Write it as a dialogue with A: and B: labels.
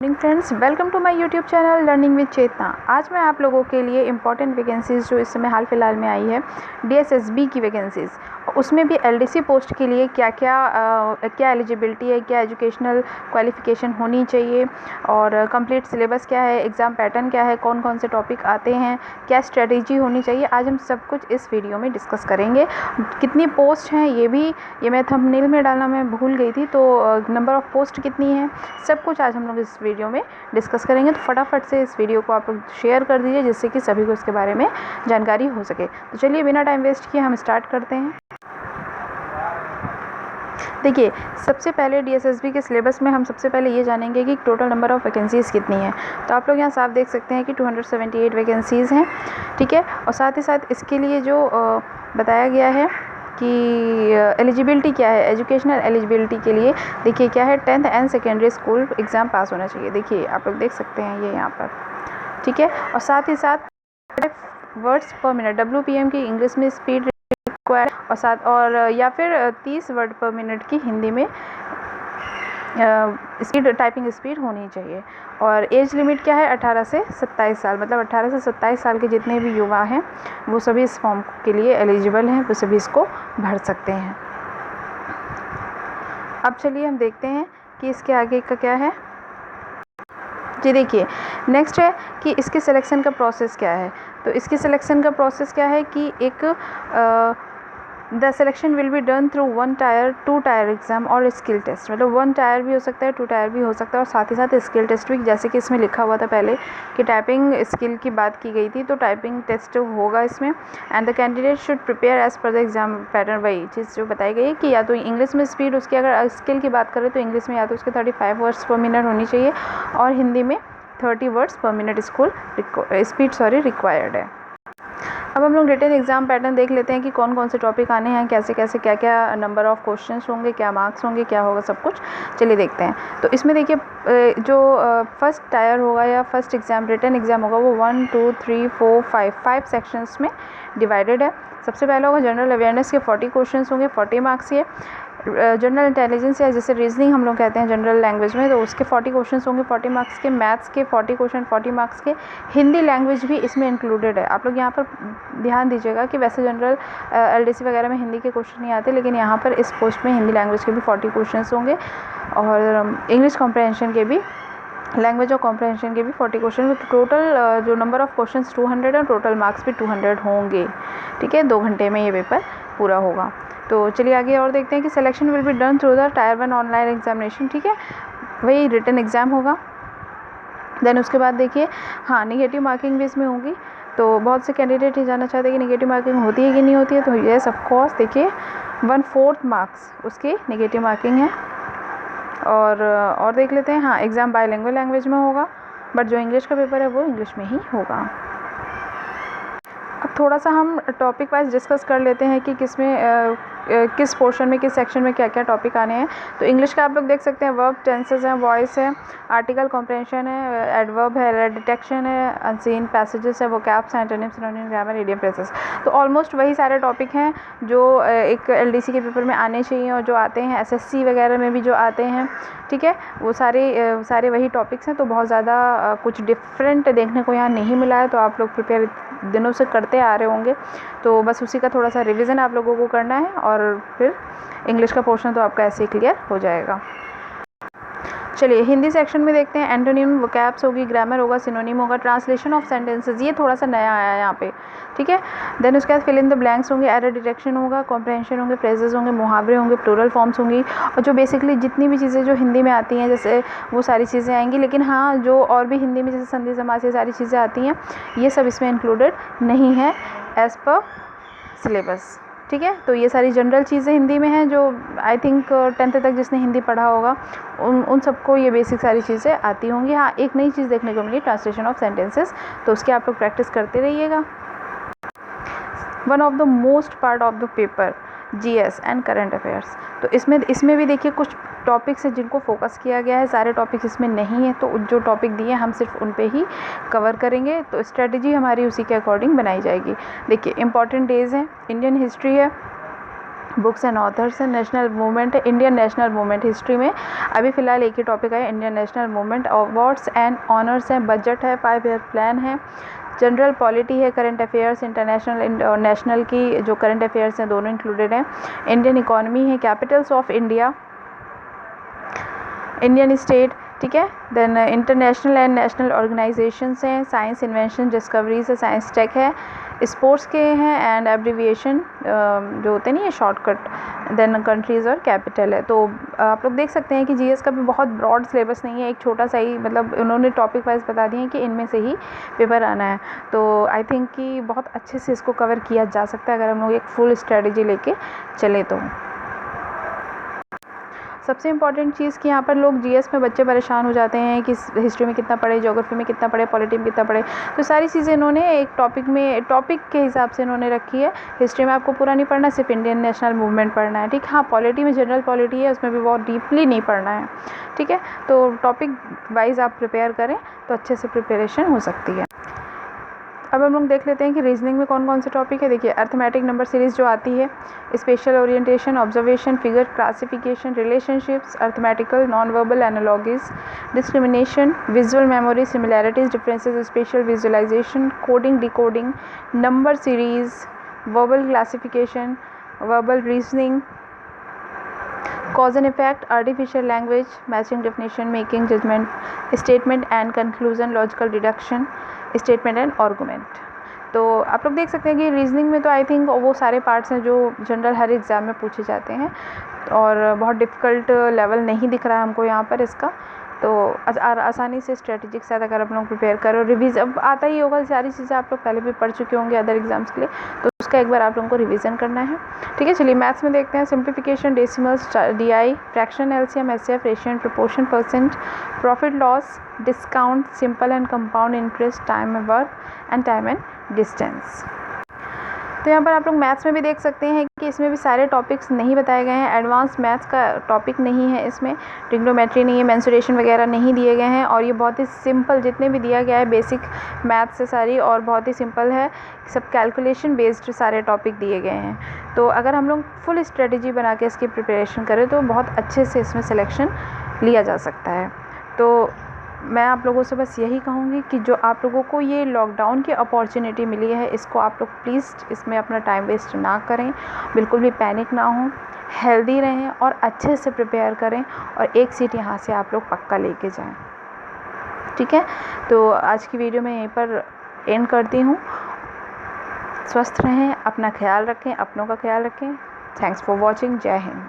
A: Morning friends, welcome to my YouTube channel learning with Chetna. आज मैं आप लोगों के लिए इंपॉर्टेंट वैकेंसीज़ जो इस समय हाल फिलहाल में आई है डीएसएसबी की वैकेंसीज़, उसमें भी एलडीसी पोस्ट के लिए क्या क्या एलिजिबिलिटी है, क्या एजुकेशनल क्वालिफ़िकेशन होनी चाहिए और कंप्लीट सिलेबस क्या है, एग्ज़ाम पैटर्न क्या है, कौन कौन से टॉपिक आते हैं, क्या स्ट्रेटेजी होनी चाहिए, आज हम सब कुछ इस वीडियो में डिस्कस करेंगे। कितनी पोस्ट हैं ये मैं थंबनेल में डालना मैं भूल गई थी, तो नंबर ऑफ़ पोस्ट कितनी है, सब कुछ आज हम लोग इस वीडियो में डिस्कस करेंगे। तो फटाफट से इस वीडियो को आप लोग शेयर कर दीजिए जिससे कि सभी को इसके बारे में जानकारी हो सके। तो चलिए बिना टाइम वेस्ट किए हम स्टार्ट करते हैं। देखिए, सबसे पहले डीएसएसबी के सिलेबस में हम सबसे पहले ये जानेंगे कि टोटल नंबर ऑफ़ वैकेंसीज़ कितनी है। तो आप लोग यहाँ साफ देख सकते हैं कि 278 वैकेंसीज़ हैं, ठीक है। और साथ ही साथ इसके लिए जो बताया गया है कि एलिजिबिलिटी क्या है, एजुकेशनल एलिजिबिलिटी के लिए देखिए क्या है, 10th and secondary school exam pass होना चाहिए। देखिए आप लोग देख सकते हैं ये यहाँ पर, ठीक है। और साथ ही साथ वर्ड्स पर मिनट WPM की इंग्लिश में स्पीड रिक्वायर्ड और साथ और या फिर 30 वर्ड पर मिनट की हिंदी में टाइपिंग स्पीड होनी चाहिए। और एज लिमिट क्या है, 18 से 27 साल, मतलब 18 से 27 साल के जितने भी युवा हैं वो सभी इस फॉर्म के लिए एलिजिबल हैं, वो सभी इसको भर सकते हैं। अब चलिए हम देखते हैं कि इसके आगे का क्या है। जी देखिए, नेक्स्ट है कि इसके सिलेक्शन का प्रोसेस क्या है। तो इसके सिलेक्शन का प्रोसेस क्या है कि the selection will be done through 1 tyre 2 tyre exam और स्किल टेस्ट, मतलब 1 टायर भी हो सकता है, 2 टायर भी हो सकता है, और साथ ही साथ स्किल टेस्ट भी, जैसे कि इसमें लिखा हुआ था पहले कि टाइपिंग स्किल की बात की गई थी, तो टाइपिंग टेस्ट होगा इसमें। And the candidate should prepare as per the exam pattern, वही चीज़ जो बताई गई है कि या तो इंग्लिश में स्पीड उसकी, अगर स्किल की बात करें तो इंग्लिश में या तो उसके 35 वर्ड्स पर मिनट होनी चाहिए और हिंदी में 30 वर्ड्स पर मिनट स्पीड रिक्वायर्ड है। अब हम लोग रिटन एग्ज़ाम पैटर्न देख लेते हैं कि कौन कौन से टॉपिक आने हैं, कैसे कैसे क्या क्या नंबर ऑफ़ क्वेश्चंस होंगे, क्या मार्क्स होंगे, क्या होगा, सब कुछ चलिए देखते हैं। तो इसमें देखिए जो फर्स्ट टायर होगा या फर्स्ट एग्ज़ाम रिटन एग्ज़ाम होगा वो 1 2 3 4 5 सेक्शंस में डिवाइडेड है। सबसे पहला होगा जनरल अवेयरनेस के 40 क्वेश्चन होंगे, 40 मार्क्स के। जनरल इंटेलिजेंस या जैसे रीजनिंग हम लोग कहते हैं जनरल लैंग्वेज में, तो उसके 40 क्वेश्चंस होंगे 40 मार्क्स के। मैथ्स के 40 क्वेश्चन 40 मार्क्स के। हिंदी लैंग्वेज भी इसमें इंक्लूडेड है। आप लोग यहाँ पर ध्यान दीजिएगा कि वैसे जनरल एलडीसी वगैरह में हिंदी के क्वेश्चन नहीं आते, लेकिन यहाँ पर इस पोस्ट में हिंदी लैंग्वेज के भी 40 क्वेश्चन होंगे और इंग्लिश कॉम्प्रहेंशन के भी, लैंग्वेज और कॉम्प्रहेंशन के भी 40 क्वेश्चन। टोटल जो नंबर ऑफ़ क्वेश्चंस 200 और टोटल मार्क्स भी 200 होंगे, ठीक है। 2 घंटे में ये पेपर पूरा होगा। तो चलिए आगे और देखते हैं कि selection will be done through the tyre 1 online examination, ठीक है, वही रिटन एग्ज़ाम होगा। देन उसके बाद देखिए, हाँ, निगेटिव मार्किंग भी इसमें होगी। तो बहुत से कैंडिडेट ये जानना चाहते हैं कि निगेटिव मार्किंग होती है कि नहीं होती है। तो येस ऑफ कोर्स, देखिए 1/4 मार्क्स उसकी निगेटिव मार्किंग है। और देख लेते हैं, हाँ, एग्ज़ाम बाइलिंगुअल लैंग्वेज में होगा, बट जो इंग्लिश का पेपर है वो इंग्लिश में ही होगा। अब थोड़ा सा हम टॉपिक वाइज डिस्कस कर लेते हैं कि किस पोर्शन में, किस सेक्शन में क्या क्या टॉपिक आने हैं। तो इंग्लिश का आप लोग देख सकते हैं वर्ब, टेंसेस हैं, वॉइस है, आर्टिकल कॉम्प्रहेंशन है, एडवर्ब है, डिटेक्शन है, अनसीन पैसेजेस है, वोकैब्स हैं, antonym, synonym, grammar, idiom, phrases. तो ऑलमोस्ट वही सारे टॉपिक हैं जो एक एलडीसी के पेपर में आने चाहिए और जो आते हैं एसएससी वगैरह में भी जो आते हैं, ठीक है। वो सारे वही टॉपिक्स हैं। तो बहुत ज़्यादा कुछ डिफरेंट देखने को यहाँ नहीं मिला है। तो आप लोग प्रिपेयर दिनों से करते आ रहे होंगे, तो बस उसी का थोड़ा सा रिवीजन आप लोगों को करना है और फिर इंग्लिश का पोर्शन तो आपका ऐसे ही क्लियर हो जाएगा। चलिए हिंदी सेक्शन में देखते हैं। एंटोनिम, वोकैब्स होगी, ग्रामर होगा, सिनोनिम होगा, ट्रांसलेशन ऑफ सेंटेंसेस, ये थोड़ा सा नया आया है यहाँ पे, ठीक है। देन उसके बाद फिल इन द ब्लैंक्स होंगे, एरर डिटेक्शन होगा, कॉम्प्रहेंशन होंगे, फ्रेजेस होंगे, मुहावरे होंगे, प्लूरल फॉर्म्स होंगी, और जो बेसिकली जितनी भी चीज़ें जो हिंदी में आती हैं जैसे वो सारी चीज़ें आएंगी। लेकिन हाँ, जो और भी हिंदी में जैसे संधि समास ये सारी चीज़ें आती हैं, ये सब इसमें इंक्लूडेड नहीं है एज़ पर सिलेबस, ठीक है। तो ये सारी जनरल चीज़ें हिंदी में हैं जो आई थिंक 10th तक जिसने हिंदी पढ़ा होगा उन सबको ये बेसिक सारी चीज़ें आती होंगी। हाँ, एक नई चीज़ देखने को मिली, ट्रांसलेशन ऑफ सेंटेंसेस, तो उसकी आप लोग प्रैक्टिस करते रहिएगा। One of the most part of the paper GS and current affairs. तो इसमें भी देखिए कुछ टॉपिक्स हैं जिनको फोकस किया गया है, सारे टॉपिक्स इसमें नहीं है। तो जो टॉपिक दिए हम सिर्फ उन पे ही कवर करेंगे। तो स्ट्रेटजी हमारी उसी के अकॉर्डिंग बनाई जाएगी। देखिए इंपॉर्टेंट डेज हैं, इंडियन हिस्ट्री है, बुक्स एंड ऑथर्स है। नेशनल मूवमेंट है, इंडियन नेशनल मूवमेंट हिस्ट्री में अभी फ़िलहाल एक ही टॉपिक है, Indian national movement. Awards and honours हैं, बजट है, 5 ईयर प्लान है, जनरल पॉलिटी है, करंट अफेयर्स इंटरनेशनल और नेशनल की जो करंट अफेयर्स हैं दोनों इंक्लूडेड हैं। इंडियन इकोनॉमी है, capitals of India, Indian state, ठीक है। Then international and national organisations हैं, साइंस इन्वेंशन डिस्कवरीज है, साइंस टेक है, स्पोर्ट्स के हैं एंड एब्रीविएशन जो होते नहीं है शॉर्टकट, देन कंट्रीज़ और कैपिटल है। तो आप लोग देख सकते हैं कि जीएस का भी बहुत ब्रॉड सिलेबस नहीं है, एक छोटा सा ही मतलब उन्होंने टॉपिक वाइज बता दिए हैं कि इनमें से ही पेपर आना है। तो आई थिंक कि बहुत अच्छे से इसको कवर किया जा सकता है अगर हम लोग एक फुल स्ट्रेटजी लेके चले तो। सबसे इम्पॉर्टेंट चीज़ कि यहाँ पर लोग जीएस में बच्चे परेशान हो जाते हैं कि हिस्ट्री में कितना पढ़े, ज्योग्राफी में कितना पढ़े, पॉलिटी में कितना पढ़े। तो सारी चीज़ें इन्होंने एक टॉपिक के हिसाब से इन्होंने रखी है। हिस्ट्री में आपको पूरा नहीं पढ़ना, सिर्फ इंडियन नेशनल मूवमेंट पढ़ना है, ठीक। हाँ, पॉलिटी में जनरल पॉलिटी है, उसमें भी बहुत डीपली नहीं पढ़ना है, ठीक है। तो टॉपिक वाइज आप प्रिपेयर करें तो अच्छे से प्रिपरेशन हो सकती है। अब हम लोग देख लेते हैं कि रीजनिंग में कौन कौन से टॉपिक है। देखिए, अर्थमेटिक नंबर सीरीज़ जो आती है, spatial orientation, observation, figure classification, relationships, arithmetical, non verbal analogies, discrimination, visual memory, similarities, differences, spatial visualisation, coding, decoding, number series, verbal classification, verbal reasoning, cause and effect, artificial language, matching definition, making judgement, statement and conclusion, logical deduction, statement and argument. तो आप लोग देख सकते हैं कि reasoning में तो I think वो सारे पार्ट्स हैं जो जनरल हर एग्ज़ाम में पूछे जाते हैं और बहुत डिफ़िकल्ट लेवल नहीं दिख रहा है हमको यहाँ पर इसका। तो आसानी से स्ट्रेटेजिक साथ अगर आप लोग प्रिपेयर करो, रिवीजन अब आता ही होगा, सारी चीज़ें आप लोग पहले भी पढ़ चुके होंगे अदर एग्जाम्स के लिए, तो उसका एक बार आप लोगों को रिवीजन करना है, ठीक है। चलिए मैथ्स में देखते हैं। Simplification, decimals, DI, fraction, LCM, HCF, ratio and proportion, percent, profit loss, discount, simple and compound interest, time and work and time and distance. तो यहाँ पर आप लोग मैथ्स में भी देख सकते हैं कि इसमें भी सारे टॉपिक्स नहीं बताए गए हैं। एडवांस मैथ्स का टॉपिक नहीं है इसमें, ट्रिग्नोमेट्री नहीं है, मेंसुरेशन वगैरह नहीं दिए गए हैं और ये बहुत ही सिंपल, जितने भी दिया गया है बेसिक मैथ्स से सारी, और बहुत ही सिंपल है, सब कैलकुलेशन बेस्ड सारे टॉपिक दिए गए हैं। तो अगर हम लोग फुल स्ट्रेटजी बना के इसकी प्रिपरेशन करें तो बहुत अच्छे से इसमें सिलेक्शन लिया जा सकता है। तो मैं आप लोगों से बस यही कहूँगी कि जो आप लोगों को ये लॉकडाउन की अपॉर्चुनिटी मिली है, इसको आप लोग प्लीज़ इसमें अपना टाइम वेस्ट ना करें, बिल्कुल भी पैनिक ना हो, हेल्दी रहें और अच्छे से प्रिपेयर करें और एक सीट यहाँ से आप लोग पक्का लेके जाएं, ठीक है। तो आज की वीडियो मैं यहीं पर एंड करती हूँ। स्वस्थ रहें, अपना ख्याल रखें, अपनों का ख्याल रखें। Thanks for watching. जय हिंद।